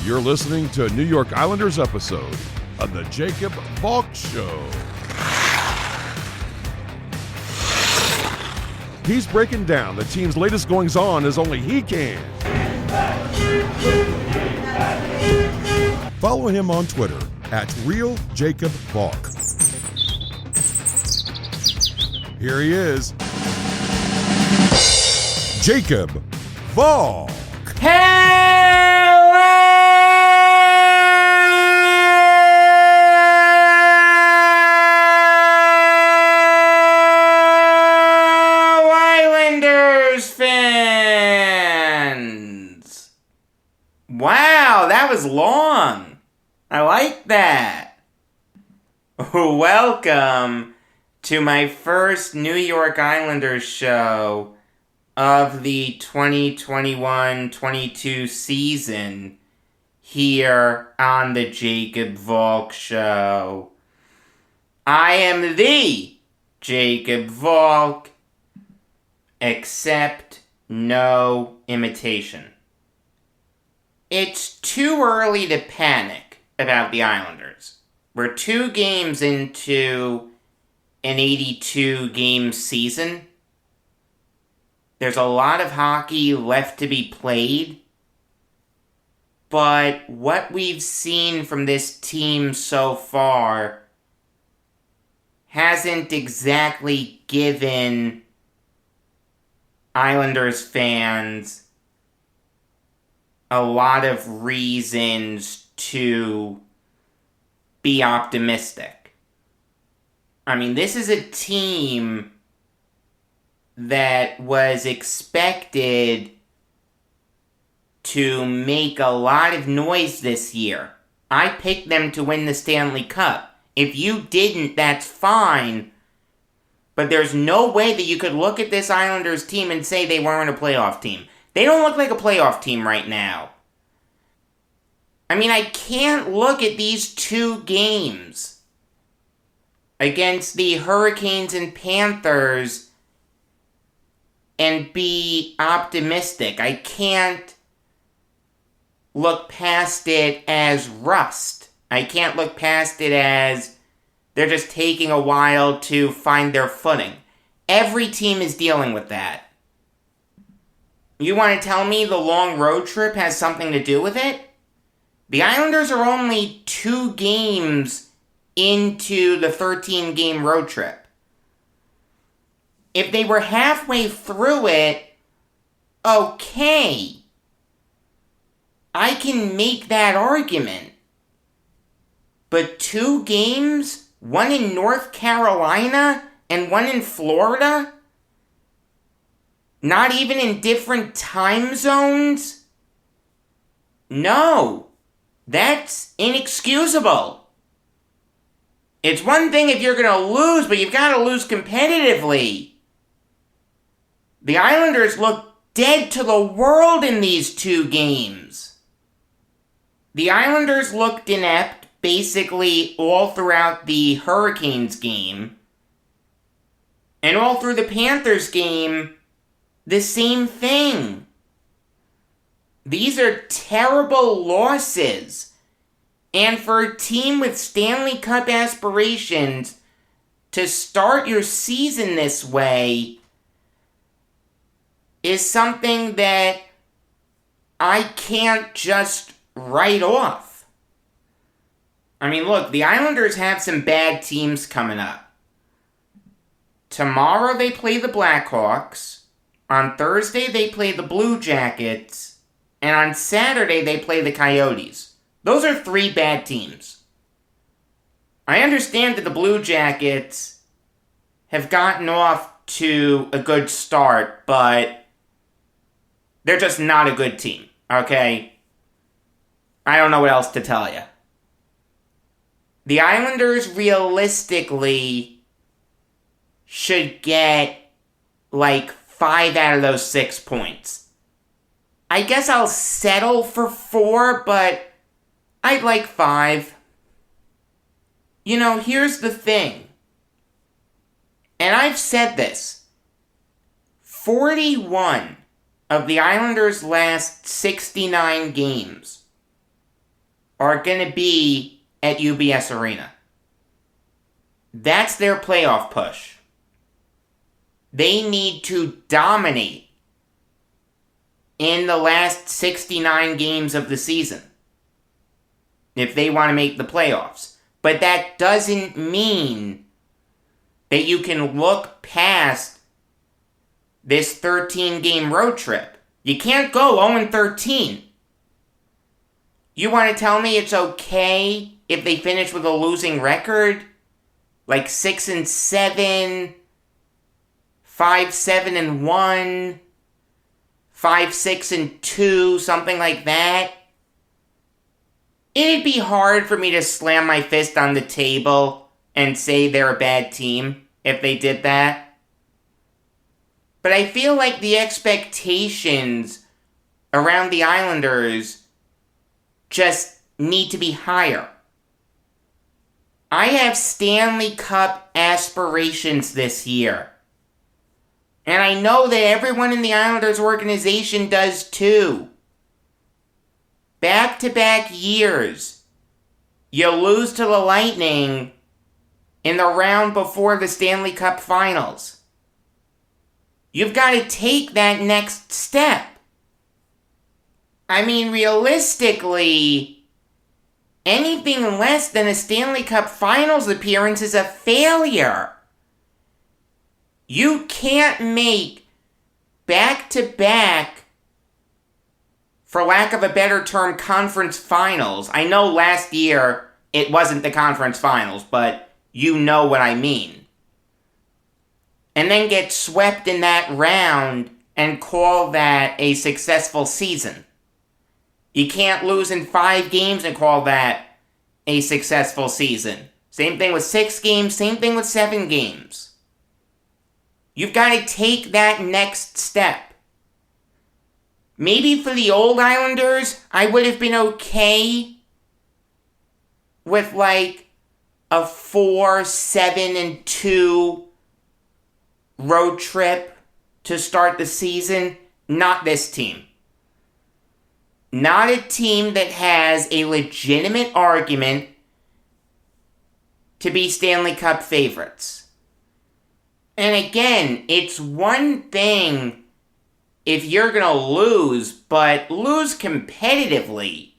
You're listening to a New York Islanders episode of the Jacob Valk Show. He's breaking down the team's latest goings-on as only he can. Follow him on Twitter at RealJacobValk. Here he is, Jacob Valk. Hello, Islanders fans! Wow, that was long. I like that. Welcome to my first New York Islanders show of the 2021-22 season here on the Jacob Valk Show. I am the Jacob Valk, except no imitation. It's too early to panic about the Islanders. We're 2 games into an 82-game season. There's a lot of hockey left to be played, but what we've seen from this team so far hasn't exactly given Islanders fans a lot of reasons to be optimistic. I mean, this is a team that was expected to make a lot of noise this year. I picked them to win the Stanley Cup. If you didn't, that's fine. But there's no way that you could look at this Islanders team and say they weren't a playoff team. They don't look like a playoff team right now. I mean, I can't look at these 2 games against the Hurricanes and Panthers and be optimistic. I can't look past it as rust. I can't look past it as they're just taking a while to find their footing. Every team is dealing with that. You want to tell me the long road trip has something to do with it? The Islanders are only 2 games into the 13-game road trip. If they were halfway through it, okay, I can make that argument. But 2 games, one in North Carolina and one in Florida, not even in different time zones? No, that's inexcusable. It's one thing if you're going to lose, but you've got to lose competitively. The Islanders look dead to the world in these 2 games. The Islanders looked inept basically all throughout the Hurricanes game. And all through the Panthers game, the same thing. These are terrible losses. And for a team with Stanley Cup aspirations to start your season this way is something that I can't just write off. I mean, look, the Islanders have some bad teams coming up. Tomorrow they play the Blackhawks. On Thursday they play the Blue Jackets. And on Saturday they play the Coyotes. Those are 3 bad teams. I understand that the Blue Jackets have gotten off to a good start, but they're just not a good team, okay? I don't know what else to tell you. The Islanders realistically should get like 5 out of those 6 points. I guess I'll settle for 4, but I'd like 5. You know, here's the thing. And I've said this. 41 of the Islanders' last 69 games are going to be at UBS Arena. That's their playoff push. They need to dominate in the last 69 games of the season if they want to make the playoffs. But that doesn't mean that you can look past this 13-game road trip. You can't go 0-13. You want to tell me it's okay if they finish with a losing record? Like 6-7, 5-7-1, 5-6-2, something like that? It'd be hard for me to slam my fist on the table and say they're a bad team if they did that. But I feel like the expectations around the Islanders just need to be higher. I have Stanley Cup aspirations this year. And I know that everyone in the Islanders organization does too. Back-to-back years, you lose to the Lightning in the round before the Stanley Cup Finals. You've got to take that next step. I mean, realistically, anything less than a Stanley Cup Finals appearance is a failure. You can't make back-to-back, for lack of a better term, conference finals. I know last year it wasn't the conference finals, but you know what I mean. And then get swept in that round and call that a successful season. You can't lose in 5 games and call that a successful season. Same thing with 6 games, same thing with 7 games. You've got to take that next step. Maybe for the old Islanders, I would have been okay with like a 4-7-2 road trip to start the season. Not this team. Not a team that has a legitimate argument to be Stanley Cup favorites. And again, it's one thing if you're going to lose, but lose competitively.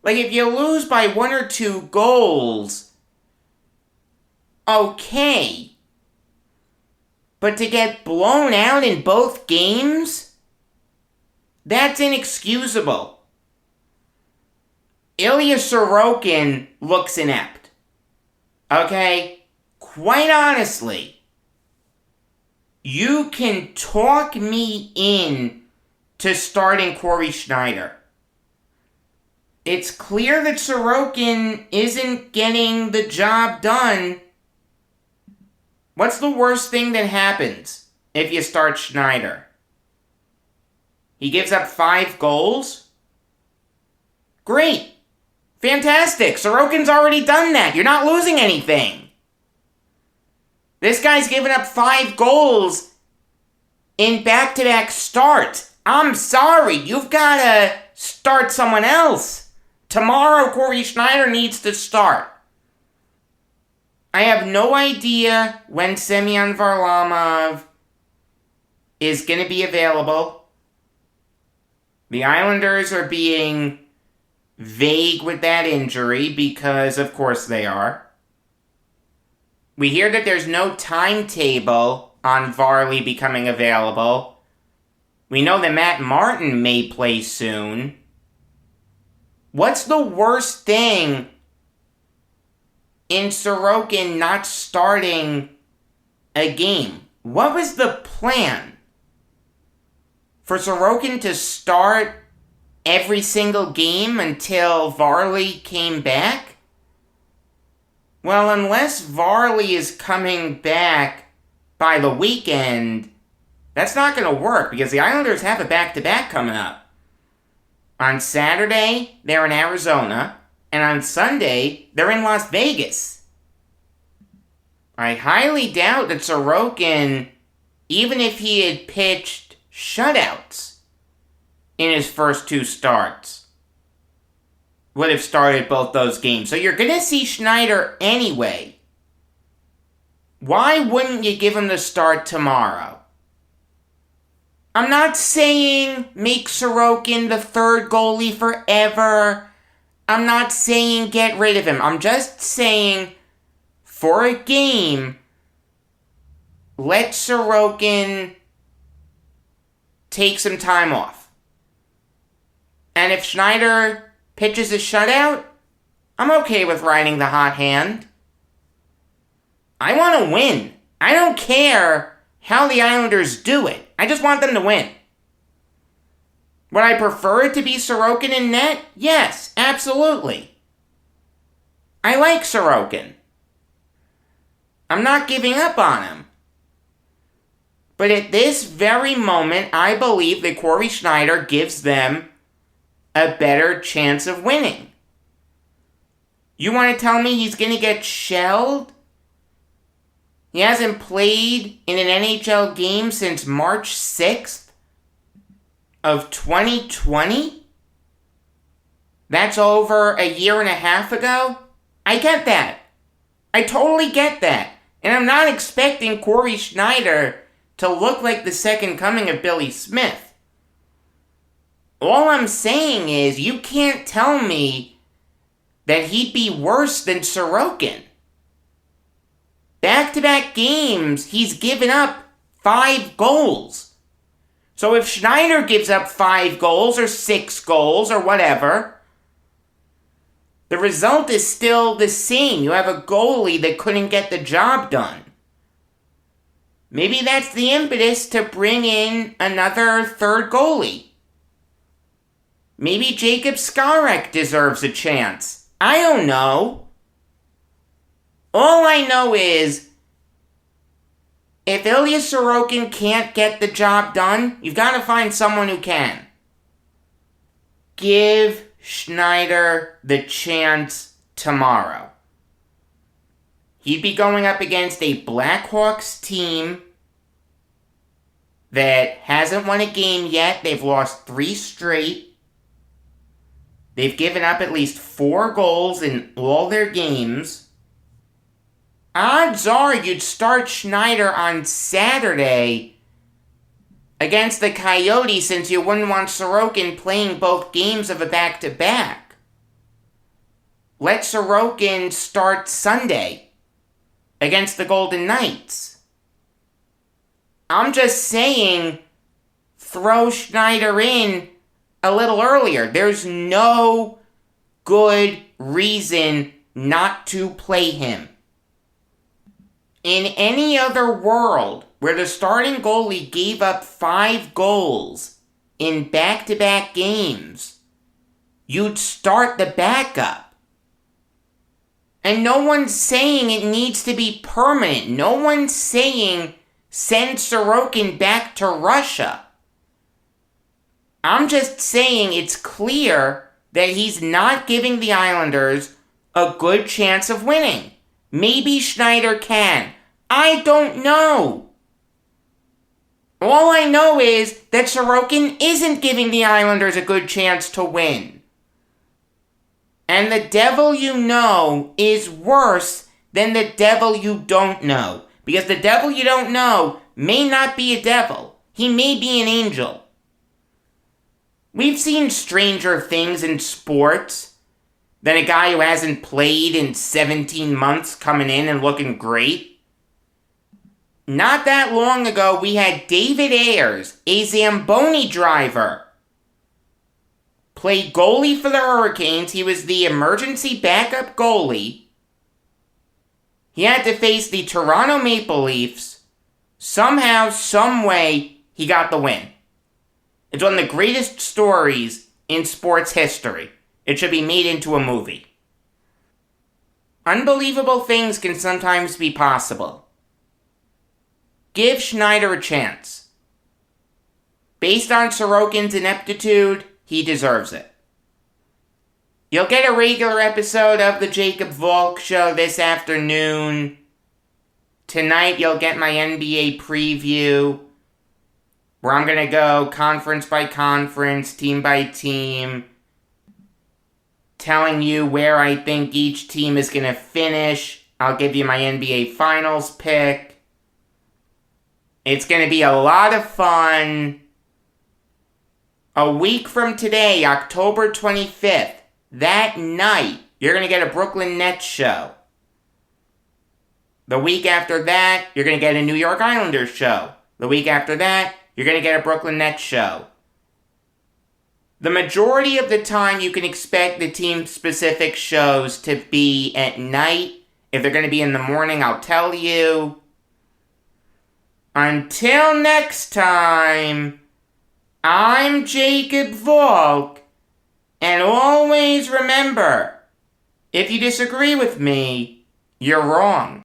Like if you lose by 1 or 2 goals, okay. But to get blown out in both games, that's inexcusable. Ilya Sorokin looks inept. Okay? Quite honestly, you can talk me in to starting Cory Schneider. It's clear that Sorokin isn't getting the job done. What's the worst thing that happens if you start Schneider? He gives up 5 goals? Great. Fantastic. Sorokin's already done that. You're not losing anything. This guy's given up 5 goals in back-to-back starts. I'm sorry. You've got to start someone else. Tomorrow, Cory Schneider needs to start. I have no idea when Semyon Varlamov is going to be available. The Islanders are being vague with that injury because, of course, they are. We hear that there's no timetable on Varley becoming available. We know that Matt Martin may play soon. What's the worst thing in Sorokin not starting a game? What was the plan? For Sorokin to start every single game until Varley came back? Well, unless Varley is coming back by the weekend, that's not going to work because the Islanders have a back-to-back coming up. On Saturday, they're in Arizona, and on Sunday, they're in Las Vegas. I highly doubt that Sorokin, even if he had pitched shutouts in his first 2 starts, would have started both those games. So you're going to see Schneider anyway. Why wouldn't you give him the start tomorrow? I'm not saying make Sorokin the third goalie forever. I'm not saying get rid of him. I'm just saying for a game, let Sorokin take some time off. And if Schneider pitches a shutout, I'm okay with riding the hot hand. I want to win. I don't care how the Islanders do it. I just want them to win. Would I prefer it to be Sorokin in net? Yes, absolutely. I like Sorokin. I'm not giving up on him. But at this very moment, I believe that Cory Schneider gives them a better chance of winning. You want to tell me he's going to get shelled? He hasn't played in an NHL game since March 6th of 2020? That's over a year and a half ago? I get that. I totally get that. And I'm not expecting Cory Schneider to look like the second coming of Billy Smith. All I'm saying is you can't tell me that he'd be worse than Sorokin. Back-to-back games, he's given up 5 goals. So if Schneider gives up 5 goals or 6 goals or whatever, the result is still the same. You have a goalie that couldn't get the job done. Maybe that's the impetus to bring in another third goalie. Maybe Jacob Skarek deserves a chance. I don't know. All I know is, if Ilya Sorokin can't get the job done, you've got to find someone who can. Give Schneider the chance tomorrow. He'd be going up against a Blackhawks team that hasn't won a game yet. They've lost 3 straight. They've given up at least 4 goals in all their games. Odds are you'd start Schneider on Saturday against the Coyotes since you wouldn't want Sorokin playing both games of a back-to-back. Let Sorokin start Sunday against the Golden Knights. I'm just saying, throw Schneider in a little earlier. There's no good reason not to play him. In any other world where the starting goalie gave up 5 goals in back-to-back games, you'd start the backup. And no one's saying it needs to be permanent. No one's saying send Sorokin back to Russia. I'm just saying it's clear that he's not giving the Islanders a good chance of winning. Maybe Schneider can. I don't know. All I know is that Sorokin isn't giving the Islanders a good chance to win. And the devil you know is worse than the devil you don't know. Because the devil you don't know may not be a devil. He may be an angel. We've seen stranger things in sports than a guy who hasn't played in 17 months coming in and looking great. Not that long ago, we had David Ayers, a Zamboni driver, play goalie for the Hurricanes. He was the emergency backup goalie. He had to face the Toronto Maple Leafs. Somehow, some way, he got the win. It's one of the greatest stories in sports history. It should be made into a movie. Unbelievable things can sometimes be possible. Give Schneider a chance. Based on Sorokin's ineptitude, he deserves it. You'll get a regular episode of the Jacob Valk Show this afternoon. Tonight you'll get my NBA preview, where I'm going to go conference by conference, team by team, telling you where I think each team is going to finish. I'll give you my NBA Finals pick. It's going to be a lot of fun. A week from today, October 25th, that night, you're going to get a Brooklyn Nets show. The week after that, you're going to get a New York Islanders show. The week after that, you're going to get a Brooklyn Nets show. The majority of the time, you can expect the team-specific shows to be at night. If they're going to be in the morning, I'll tell you. Until next time, I'm Jacob Valk, and always remember, if you disagree with me, you're wrong.